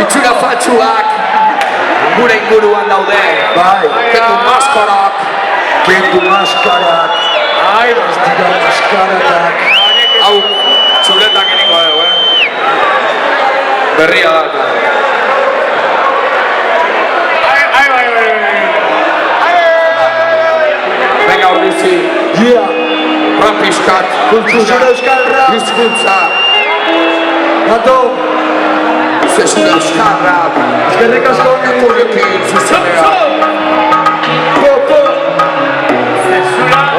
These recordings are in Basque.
Itxura faltsuak gure inguruan daude. Bai. Kendu maskarak. Kendu maskarak. Ez dira maskaratak. Hau, txuletak iniko dugu, Berria da. Venga, Urrizi. Rapiskat. Kultura euskal rap. Hizkuntza. Gato. Zesura euskal rap. Eskerrik asko. Horrekin zuzenean.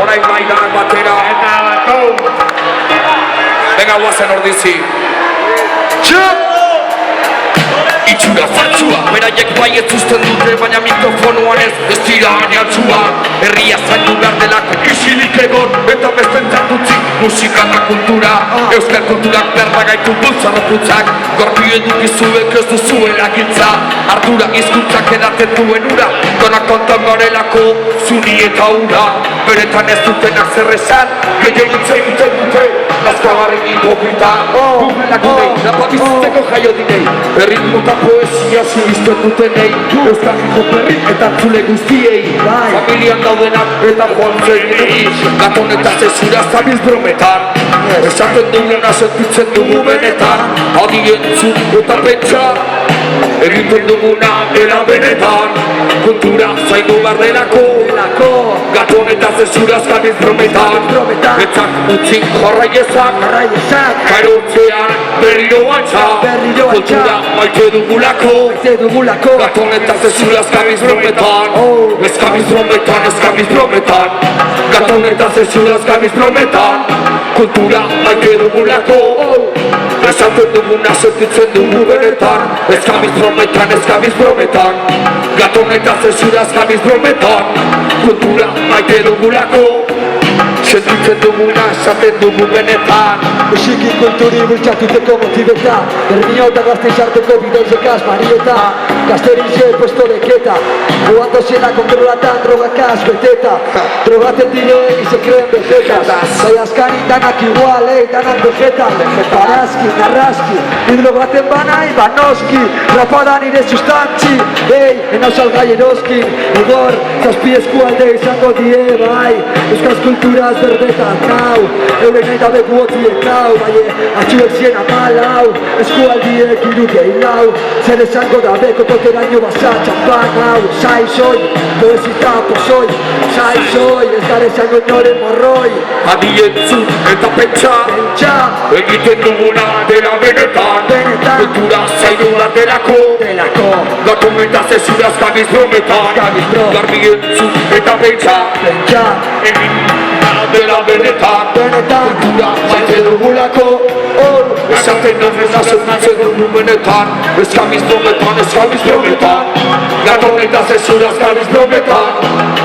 Orain baidan batera. Venga, guazen Ordizi. Itxura faltsua, beraiek bai ez uzten dute, baina mikrofonuan ez dira aniatzua. Herria zaindu behar delako isilik egon, eta bestentzat utzi musika da kultura. Euskal kulturak berda gaitu bultzarroputzak, gorbi edukizuek ez duzuela gintza. Ardura hizkuntzak edaten duen ura, donak kontan garelako zuni eta ura. Beretan ez dutenak zer esan, gehiagitza egiten dute, nazkagarri hipokita. Gugulak gudei, napabizitzeko jaio dinei, erritmo eta poesia zibizten dutenei. Euskal hip-hop berri eta zule guztiei, familian daudenak eta joan zenei. Gaton eta zezura zabiz brometan, esaten duguna sentitzen dugu benetan. Adi entzun eta pentsa, egiten duguna era benetan. Kultura zaindu behar delako, gaton eta zezura zabiz brometan. Etzak utzik jorraiezak, kairotzean berriro batza. Kultura maite dugulako, gaton eta zezura zabiz brometan. Eskabiz brometan, gaton eta zezura zabiz brometan. Kultura maite dugulako, esaten duguna sentitzen dugu benetan. Eskabiz brometan, gaton eta zezura zabiz brometan. Kultura maite dugulako, sentitzen duguna esaten dugu benetan. Musiki kulturi bultzatuteko motibeta, Bermio eta gazte sarteko bidauzekaz marieta, Gazterize puesto leketa, jugando zena kontrolatan drogakaz beteta, drogaten direk y se creen vegetas, zai askani danak igual, danak vegeta, barazki, narrazki, hidrogaten banai, banoski, rapada nire sustantzi, ena salgai eroski, igor, zazpi eskualde izango die, bai, euskaz kulturaz berbetan, nau, euren nahi dabe guotziek nau, bai, atxuek zien amalau, eskualdiek irukei lau, zer esango dabe kototeraino basa txampan hau, sai soi, poesita pozoi, sai soi, ez dara esango inoren morroi. Adi entzun eta pentsa, egiten duguna dela benetan. Kultura zaindu behar delako, gaton eta zezuraz gabiz brometan. Garbi entzun eta pentsa, egiten duguna dela benetan. Kultura maite dugulako, esaten duguna sentitzen dugu benetan. Eskabiz brometan, gaton eta zezuraz gabiz brometan.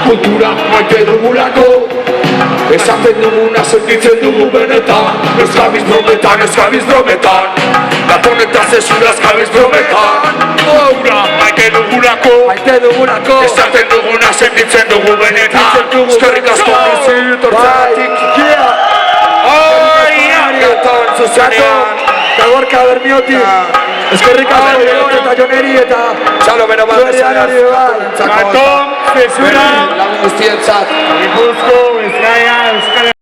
Kultura maite dugulako, esaten duguna sentitzen dugu benetan. Eskabiz brometan, gaton eta zezuraz gabiz brometan. Kultura maite dugulako, esaten duguna sentitzen dugu benetan. Eskerrik asko bizi tortzatik. Gaton zuzenean, Gorka Bermioti, eskerrik asko eta Joneri eta txalo bero bat bezala. Gaton, zezura, Lagun guztientzat. Gipuzko, Bizkaia, Euskal